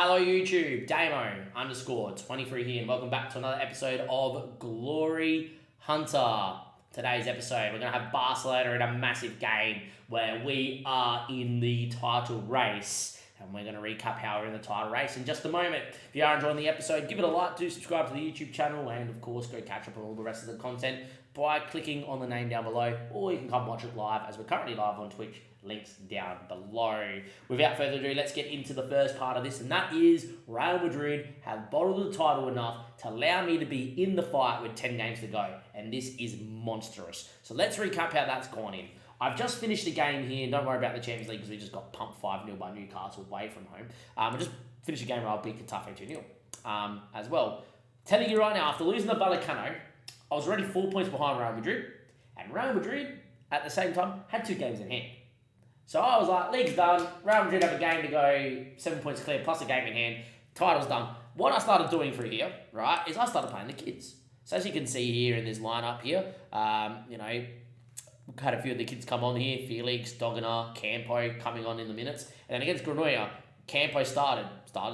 Hello YouTube, Damo_23 here and welcome back to another episode of Glory Hunter. Today's episode, we're going to have Barcelona in a massive game where we are in the title race. And we're going to recap how we're in the title race in just a moment. If you are enjoying the episode, give it a like, do subscribe to the YouTube channel, and of course go catch up on all the rest of the content by clicking on the name down below, or you can come watch it live as we're currently live on Twitch. Links down below. Without further ado, let's get into the first part of this, and that is Real Madrid have bottled the title enough to allow me to be in the fight with 10 games to go, and this is monstrous. So let's recap how that's gone in. I've just finished the game here, and don't worry about the Champions League because we just got pumped 5-0 by Newcastle away from home. I just finished a game where I beat Getafe 2-0 as well. Telling you right now, after losing the Vallecano, I was already 4 points behind Real Madrid, and Real Madrid, at the same time, had 2 games in hand. So I was like, league's done, Real Madrid have a game to go, 7 points clear, plus a game in hand, title's done. What I started doing for here, right, is I started playing the kids. So as you can see here in this lineup here, we've had a few of the kids come on here, Felix, Dogana, Campo coming on in the minutes. And then against Granada, Campo started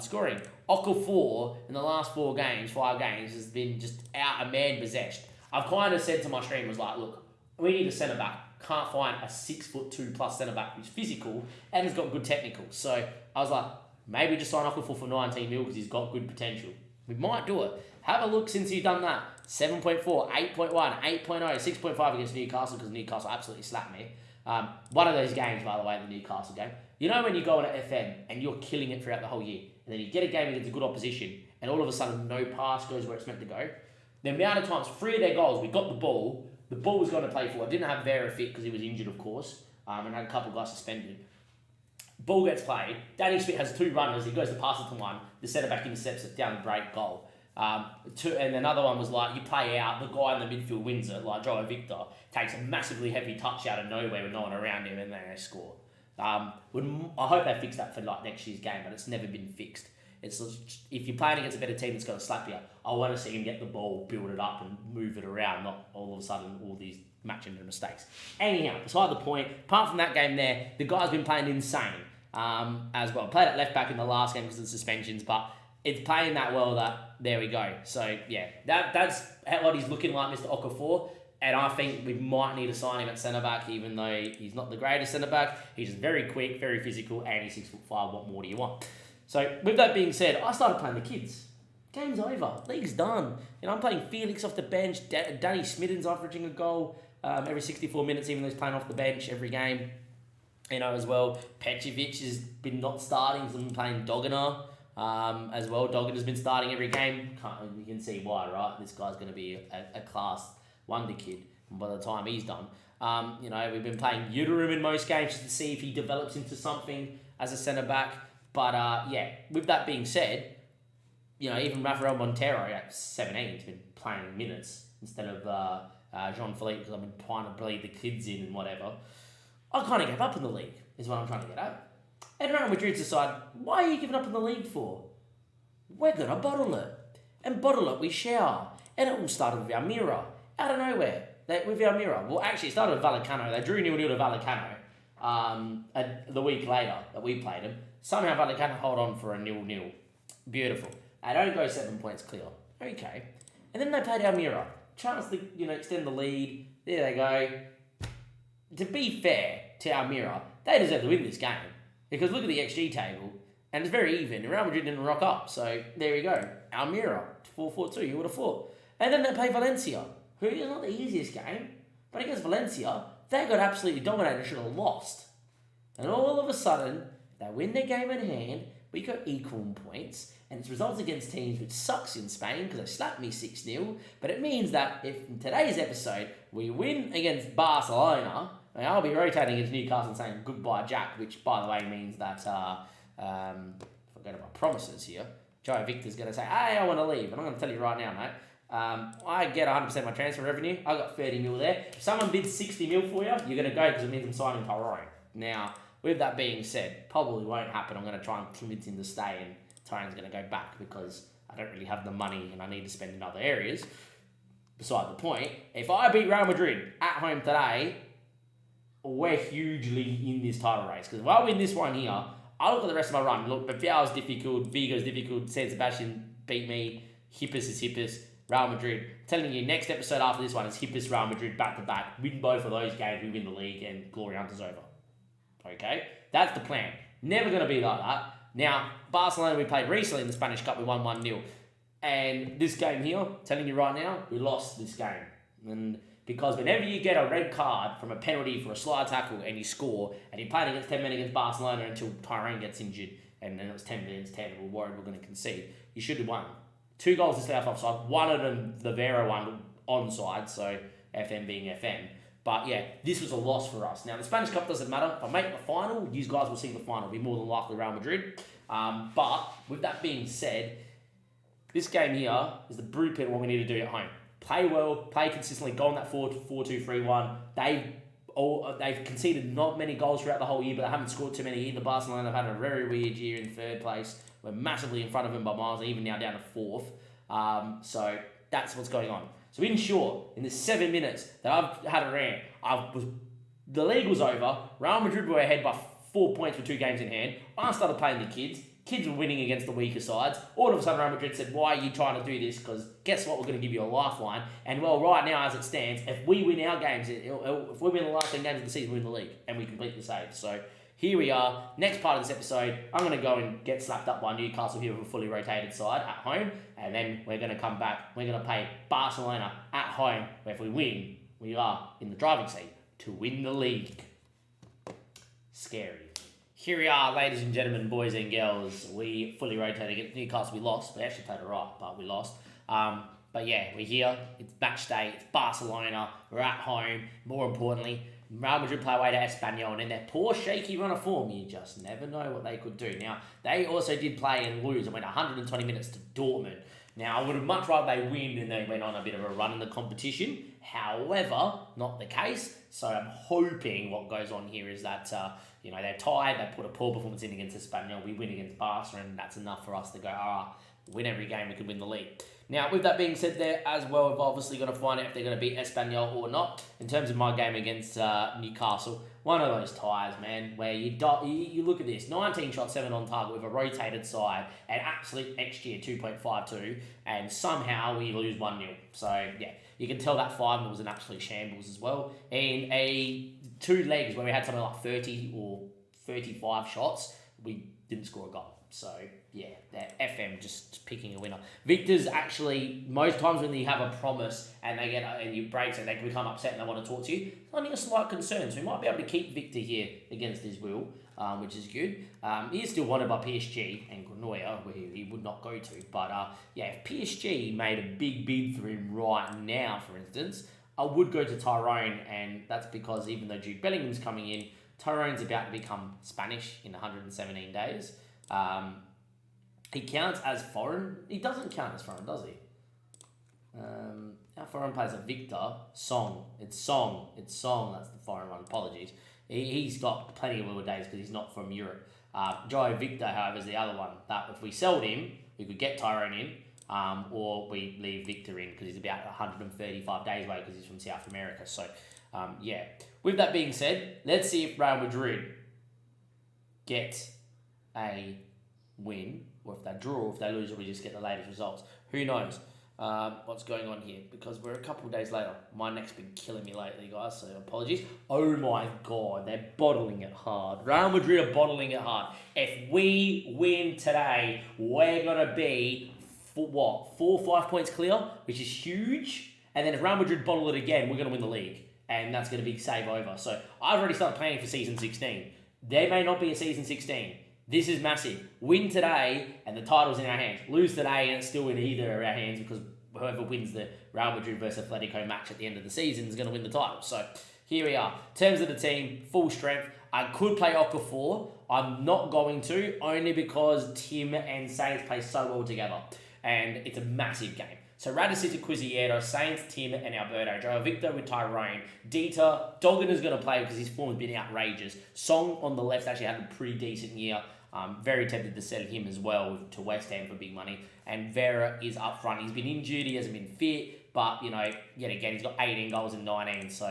scoring. Okafor in the last 5 games, has been just out and man possessed. I've kind of said to my streamers, like, look, we need a centre-back. Can't find a 6'2" plus centre-back who's physical and has got good technical. So I was like, maybe just sign Okafor for 19 mil because he's got good potential. We might do it. Have a look since you've done that. 7.4, 8.1, 8.0, 6.5 against Newcastle because Newcastle absolutely slapped me. One of those games, by the way, the Newcastle game. You know when you go on at FM and you're killing it throughout the whole year, and then you get a game against a good opposition, and all of a sudden no pass goes where it's meant to go. The amount of times, 3 of their goals, we got the ball was going to play for. I didn't have Vera fit because he was injured, of course, and had a couple of guys suspended. Ball gets played. Danny Smith has 2 runners. He goes to pass it to one. The centre-back intercepts it down the break, goal. And another one was like, you play out, the guy in the midfield wins it, like Joe Victor, takes a massively heavy touch out of nowhere with no one around him, and then they score. I hope they fix that for like next year's game, but it's never been fixed. It's if you're playing against a better team that's going to slap you, I want to see him get the ball, build it up, and move it around, not all of a sudden all these matching mistakes. Anyhow, beside the point, apart from that game there, the guy's been playing insane as well. Played at left back in the last game because of the suspensions, but it's playing that well that there we go. So yeah, that's what he's looking like, Mr. Okafor. And I think we might need to sign him at centre-back, even though he's not the greatest centre-back. He's just very quick, very physical, and he's 6'5". What more do you want? So, with that being said, I started playing the kids. Game's over. League's done. I'm playing Felix off the bench. Danny Smitten's averaging a goal every 64 minutes, even though he's playing off the bench every game. As well. Petrovic has been not starting. He's been playing Dogana as well. Dogana's been starting every game. You can see why, right? This guy's going to be a class wonder kid by the time he's done. We've been playing Uterum in most games just to see if he develops into something as a centre-back. But, with that being said, even Rafael Montero at 17 has been playing minutes instead of Jean-Philippe because I've been trying to bleed the kids in and whatever. I kind of gave up in the league, is what I'm trying to get at. And Real Madrid decide, why are you giving up in the league for? We're going to bottle it. And bottle it, we shall. And it all started with Almira. Out of nowhere. With Almira. Well, actually, it started with Vallecano. They drew 0-0 to Vallecano the week later that we played them. Somehow Vallecano hold on for a 0-0. Beautiful. They don't go 7 points clear. Okay. And then they played Almira. Chance to, extend the lead. There they go. To be fair to Almira, they deserve to win this game. Because look at the XG table. And it's very even. Real Madrid didn't rock up. So there you go. Almira, 4-4-2. You would have thought. And then they play Valencia, who is not the easiest game. But against Valencia, they got absolutely dominated and should have lost. And all of a sudden, they win their game in hand, we got equal points, and it's results against teams which sucks in Spain because they slapped me 6-0, but it means that if in today's episode we win against Barcelona, I'll be rotating against Newcastle and saying goodbye Jack, which by the way means that, forget about promises here, Joe Victor's going to say, hey, I want to leave, and I'm going to tell you right now, mate, I get 100% of my transfer revenue, I got 30 mil there, if someone bids 60 mil for you, you're going to go because it means I'm signing Tyrone. Now, with that being said, probably won't happen. I'm going to try and convince him to stay, and Tyrone's going to go back because I don't really have the money and I need to spend in other areas. Beside the point, if I beat Real Madrid at home today, we're hugely in this title race. Because if I win this one here, I look at the rest of my run. Look, Bilbao's difficult, Vigo's difficult, San Sebastian beat me, Hippus is Hippus, Real Madrid. I'm telling you, next episode after this one is Hippus, Real Madrid back to back. Win both of those games, we win the league, and Glory Hunt is over. Okay? That's the plan. Never going to be like that. Now, Barcelona we played recently in the Spanish Cup, we won 1-0. And this game here, telling you right now, we lost this game. And because whenever you get a red card from a penalty for a slide tackle and you score, and you're playing against 10 men against Barcelona until Tyrone gets injured, and then it was 10 against 10, and we're worried we're going to concede, you should have won. 2 goals to South offside, one of them, the Vera one, onside, so FM being FM. But yeah, this was a loss for us. Now, the Spanish Cup doesn't matter. If I make the final, you guys will see the final. It'll be more than likely Real Madrid. But with that being said, this game here is the blueprint of what we need to do at home. Play well, play consistently, go on that 4-2-3-1. They've conceded not many goals throughout the whole year, but they haven't scored too many either. Barcelona have had a very weird year in 3rd place. We're massively in front of them by miles, even now down to 4th. So that's what's going on. So in short, in the 7 minutes that I've had a rant, the league was over. Real Madrid were ahead by 4 points with 2 games in hand. I started playing the kids. Kids were winning against the weaker sides. All of a sudden, Real Madrid said, why are you trying to do this? Because guess what? We're going to give you a lifeline. And well, right now, as it stands, if we win our games, if we win the last 10 games of the season, we win the league. And we complete the save. So here we are. Next part of this episode, I'm going to go and get slapped up by Newcastle here with a fully rotated side at home. And then we're going to come back. We're going to play Barcelona at home. Where if we win, we are in the driving seat to win the league. Scary. Here we are, ladies and gentlemen, boys and girls. We fully rotated against Newcastle. We lost. We actually played it right, but we lost. But yeah, we're here. It's match day. It's Barcelona. We're at home. More importantly, Real Madrid play away to Espanyol, and in their poor, shaky run of form, you just never know what they could do. Now, they also did play and lose and went 120 minutes to Dortmund. Now, I would have much rather they win than they went on a bit of a run in the competition. However, not the case. So I'm hoping what goes on here is that, they're tired. They put a poor performance in against Espanyol. We win against Barca, and that's enough for us to go, win every game, we can win the league. Now, with that being said there as well, we've obviously got to find out if they're going to beat Espanyol or not. In terms of my game against Newcastle, one of those ties, man, where you look at this, 19 shots, 7 on target with a rotated side, and absolute XG at 2.52, and somehow we lose 1-0. So, yeah, you can tell that 5 was an absolute shambles as well. And 2 legs where we had something like 30 or 35 shots, we didn't score a goal. So, yeah, that FM just picking a winner. Victor's actually, most times when you have a promise and they get and you break and they become upset and they want to talk to you, I think a slight concern. So we might be able to keep Victor here against his will, which is good. He is still wanted by PSG and Granoia, where he would not go to. But, if PSG made a big bid for him right now, for instance, I would go to Tyrone, and that's because even though Jude Bellingham's coming in, Tyrone's about to become Spanish in 117 days. He counts as foreign. He doesn't count as foreign, does he? Our foreign players are Victor, Song. It's Song. That's the foreign one. Apologies. He's got plenty of little days because he's not from Europe. Joe Victor, however, is the other one. That if we sold him, we could get Tyrone in, or we leave Victor in because he's about 135 days away because he's from South America. So, With that being said, let's see if Real Madrid get a win, or if they draw, if they lose, or we just get the latest results. Who knows what's going on here, because we're a couple of days later. My neck's been killing me lately, guys, so apologies. Oh my God, they're bottling it hard. Real Madrid are bottling it hard. If we win today, we're going to be, 4 or 5 points clear, which is huge. And then if Real Madrid bottle it again, we're going to win the league. And that's going to be save over. So I've already started planning for season 16. There may not be a season 16. This is massive. Win today, and the title's in our hands. Lose today, and it's still in either of our hands, because whoever wins the Real Madrid versus Atletico match at the end of the season is going to win the title. So here we are. In terms of the team, full strength. I could play Okafor. I'm not going to, only because Tim and Sainz play so well together. And it's a massive game. So Radicita, Quizziero, Sainz, Tim, and Alberto. Joao Victor with Tyrone. Dieter, Doggin is going to play because his form has been outrageous. Song on the left actually had a pretty decent year. Very tempted to sell him as well to West Ham for big money. And Vera is up front. He's been injured. He hasn't been fit. But, yet again, he's got 18 goals in 19. So,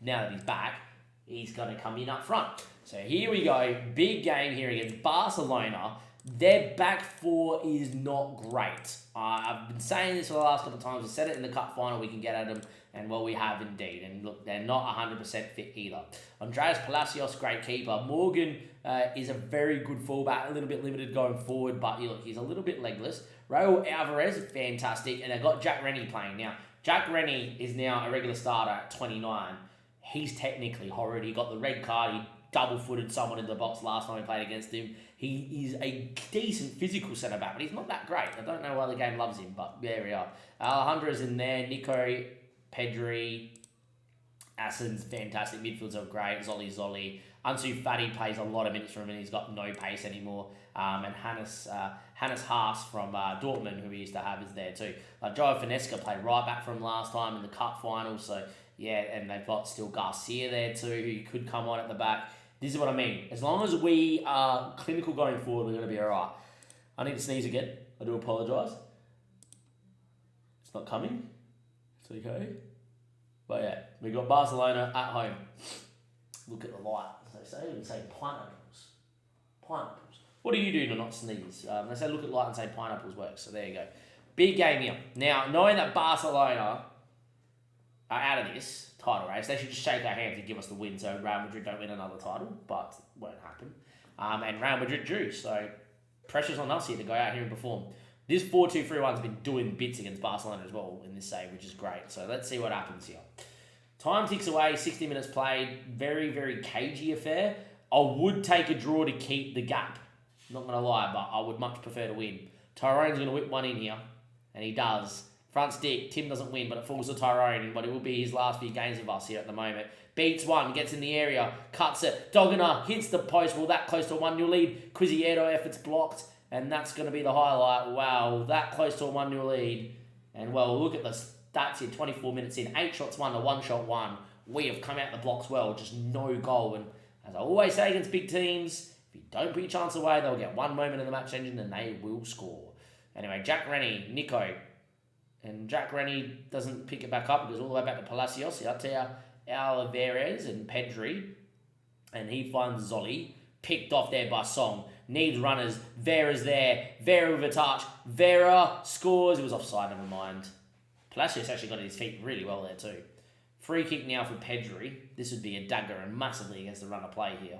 now that he's back, he's going to come in up front. So here we go. Big game here against Barcelona. Their back four is not great. I've been saying this for the last couple of times. We said it in the cup final. We can get at them. And, well, we have indeed. And, look, they're not 100% fit either. Andreas Palacios, great keeper. Morgan is a very good fullback. A little bit limited going forward. But, look, he's a little bit legless. Raul Alvarez, fantastic. And they've got Jack Rennie playing. Now, Jack Rennie is now a regular starter at 29. He's technically horrid. He got the red card. He double-footed someone in the box last time we played against him. He is a decent physical centre-back, but he's not that great. I don't know why the game loves him, but there we are. Alejandra's in there. Nico, Pedri, Assen's fantastic. Midfields are great. Zoli. Ansu Fati plays a lot of minutes for him, and he's got no pace anymore. And Hannes Haas from Dortmund, who we used to have, is there too. Joao Finesca played right back from last time in the cup final, so yeah, and they've got still Garcia there too, who could come on at the back. This is what I mean. As long as we are clinical going forward, we're going to be all right. I need to sneeze again. I do apologise. It's not coming. It's okay. But yeah, we got Barcelona at home. Look at the light. As they say, we say pineapples. Pineapples. What do you do to not sneeze? They say look at light and say pineapples works. So there you go. Big game here. Now, knowing that Barcelona are out of this title race, they should just shake our hands and give us the win so Real Madrid don't win another title, but won't happen. And Real Madrid drew, so pressure's on us here to go out here and perform. This 4-2-3-1's been doing bits against Barcelona as well in this save, which is great. So let's see what happens here. Time ticks away, 60 minutes played. Very, very cagey affair. I would take a draw to keep the gap. Not going to lie, but I would much prefer to win. Tyrone's going to whip one in here, and he does. Front stick, Tim doesn't win, but it falls to Tyrone, but it will be his last few games of us here at the moment. Beats one, gets in the area, cuts it. Dogana hits the post. Well, that close to a 1-0 lead. Quizieto efforts blocked, and that's going to be the highlight. Wow, that close to a 1-0 lead. And, well, look at the stats here, 24 minutes in. 8 shots won to 1 shot won. We have come out the blocks well, just no goal. And as I always say against big teams, if you don't put your chance away, they'll get one moment in the match engine and they will score. Anyway, Jack Rennie, Nico. And Jack Rennie doesn't pick it back up. It goes all the way back to Palacios, Alvarez and Pedri. And he finds Zoli. Picked off there by Song. Needs runners. Vera's there. Vera with a touch. Vera scores. It was offside, never mind. Palacios actually got his feet really well there too. Free kick now for Pedri. This would be a dagger and massively against the runner play here.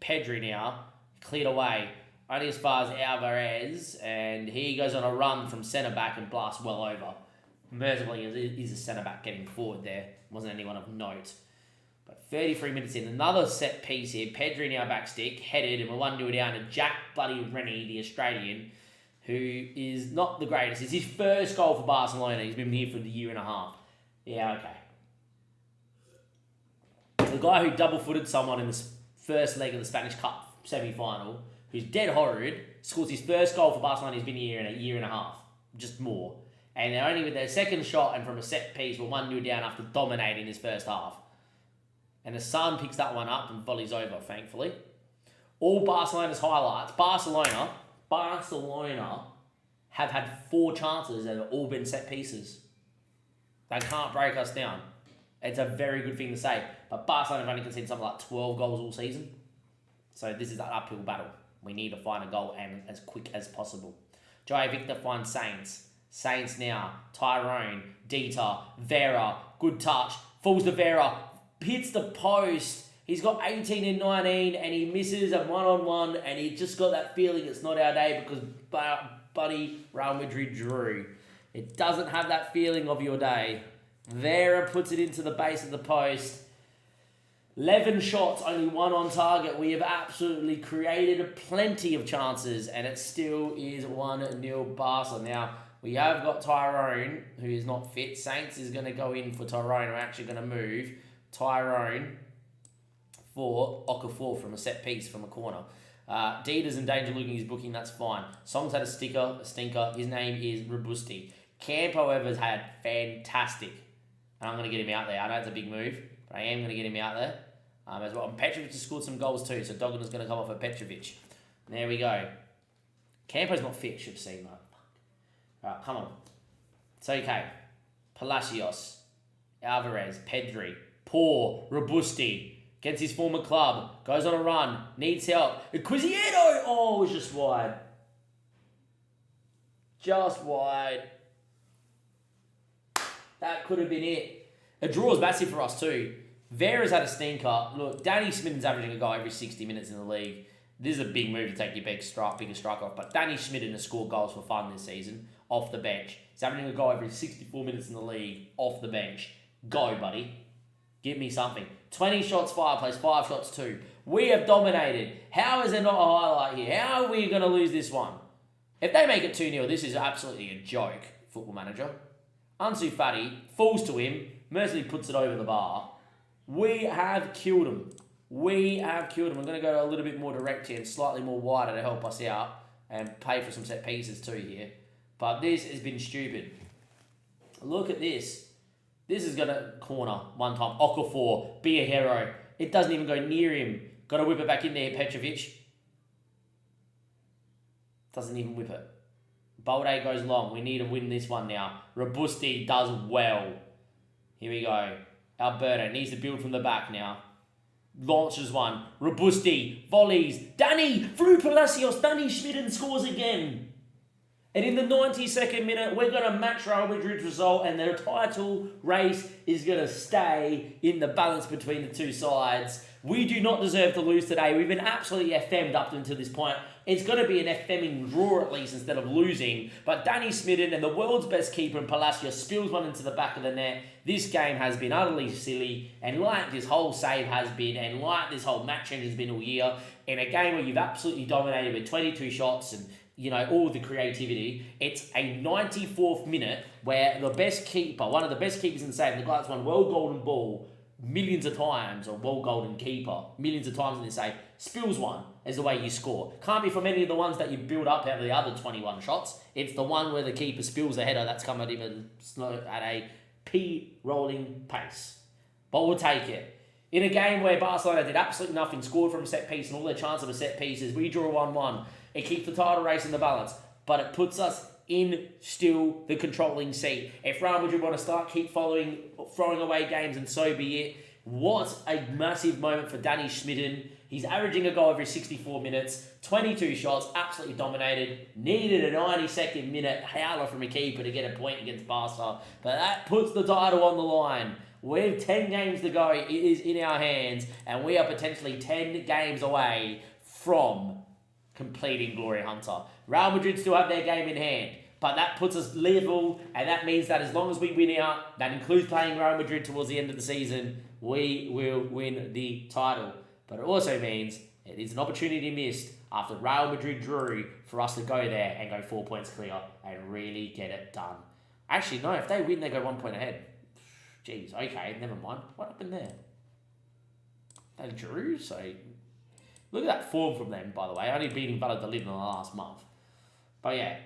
Pedri now. Cleared away. Only as far as Alvarez, and he goes on a run from centre-back and blasts well over. Mercifully, he's a centre-back getting forward there. Wasn't anyone of note. But 33 minutes in, another set piece here. Pedri now back stick, headed, and we're 1-0 down to Jack bloody Rennie, the Australian, who is not the greatest. It's his first goal for Barcelona. He's been here for the year and a half. Yeah, okay. The guy who double-footed someone in the first leg of the Spanish Cup semi-final, who's dead horrid, scores his first goal for Barcelona. He's been here in a year and a half, just more. And they're only with their second shot and from a set piece, we're 1-0 down after dominating his first half. And the Sun picks that one up and volleys over, thankfully. All Barcelona's highlights. Barcelona have had 4 chances that have all been set pieces. They can't break us down. It's a very good thing to say. But Barcelona have only conceded something like 12 goals all season. So this is an uphill battle. We need to find a goal and as quick as possible. Joao Victor finds Saints. Saints now. Tyrone. Dieter. Vera. Good touch. Falls to Vera. Hits the post. He's got 18 and 19 and he misses a one-on-one and he just got that feeling it's not our day because buddy Real Madrid drew. It doesn't have that feeling of your day. Vera puts it into the base of the post. 11 shots, only 1 on target. We have absolutely created plenty of chances and it still is 1-0 Barca. Now, we have got Tyrone, who is not fit. Saints is going to go in for Tyrone. We're actually going to move Tyrone for Okafor from a set piece from a corner. Dieter's in danger looking his booking, that's fine. Song's had a stinker. His name is Robusti. Camp, however, has had fantastic. And I'm going to get him out there. I know it's a big move, but I am going to get him out there. As well. And Petrovic has scored some goals too, so Dogana's going to come off for Petrovic. There we go. Campo's not fit, should have seen that. Alright, come on. It's okay. Palacios, Alvarez, Pedri, Robusti, against his former club. Goes on a run. Needs help. Quizieto! Oh, it was just wide. Just wide. That could have been it. A draw is massive for us too. Vera's had a stinker. Look, Danny Schmitten's averaging a goal every 60 minutes in the league. This is a big move to take your biggest strike off. But Danny Schmitten has scored goals for fun this season off the bench. He's averaging a goal every 64 minutes in the league off the bench. Go, buddy. Give me something. 20 shots fireplace, 5 shots 2. We have dominated. How is there not a highlight here? How are we going to lose this one? If they make it 2-0, this is absolutely a joke, Football Manager. Ansu Fati falls to him, mercifully puts it over the bar. We have killed him. We have killed him. I'm going to go a little bit more direct here and slightly more wider to help us out and pay for some set pieces too here. But this has been stupid. Look at this. This is going to corner one time. Okafor, be a hero. It doesn't even go near him. Got to whip it back in there, Petrovic. Doesn't even whip it. Balde goes long. We need to win this one now. Robusti does well. Here we go. Alberto needs to build from the back now. Launches one. Robusti. Volleys. Danny. Through Palacios. Danny Schmitten scores again. And in the 92nd minute, we're going to match Real Madrid's result and the title race is going to stay in the balance between the two sides. We do not deserve to lose today. We've been absolutely FM'd up until this point. It's going to be an FMing draw at least instead of losing. But Danny Schmitten and the world's best keeper in Palacios spills one into the back of the net. This game has been utterly silly. And like this whole save has been, and like this whole match change has been all year, in a game where you've absolutely dominated with 22 shots and all the creativity. It's a 94th minute where the best keeper, one of the best keepers in the save, the guy that's won World Golden Ball millions of times, or World Golden Keeper millions of times in this save, spills one as the way you score. Can't be from any of the ones that you build up out of the other 21 shots. It's the one where the keeper spills a header that's come at him at a P-rolling pace. But we'll take it. In a game where Barcelona did absolutely nothing, scored from a set piece and all their chance of a set pieces, we draw 1-1. It keeps the title race in the balance, but it puts us in still the controlling seat. If Real Madrid want to keep throwing away games, and so be it. What a massive moment for Danny Schmitten. He's averaging a goal every 64 minutes, 22 shots, absolutely dominated. Needed a 92nd minute howler from a keeper to get a point against Barca, but that puts the title on the line. We have 10 games to go. It is in our hands, and we are potentially 10 games away from completing Glory Hunter. Real Madrid still have their game in hand, but that puts us level, and that means that as long as we win out, that includes playing Real Madrid towards the end of the season, we will win the title. But it also means it is an opportunity missed after Real Madrid drew for us to go there and go 4 points clear and really get it done. Actually, no, if they win, they go 1 point ahead. Jeez, okay, never mind. What happened there? They drew, so... Look at that form from them, by the way. Only beating Valladolid in the last month. But yeah.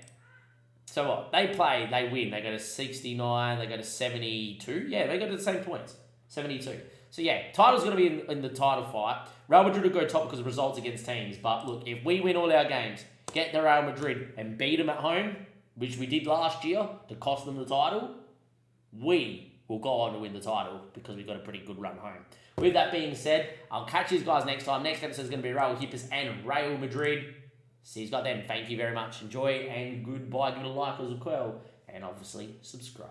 So what? They play, they win. They go to 69, they go to 72. Yeah, they go to the same points. 72. So yeah, title's going to be in the title fight. Real Madrid will go top because of results against teams. But look, if we win all our games, get the Real Madrid and beat them at home, which we did last year to cost them the title, we will go on to win the title because we've got a pretty good run home. With that being said, I'll catch you guys next time. Next episode is going to be Real Hippers and Real Madrid. See you guys then. Thank you very much. Enjoy and goodbye. Give it a like as well. And obviously, subscribe.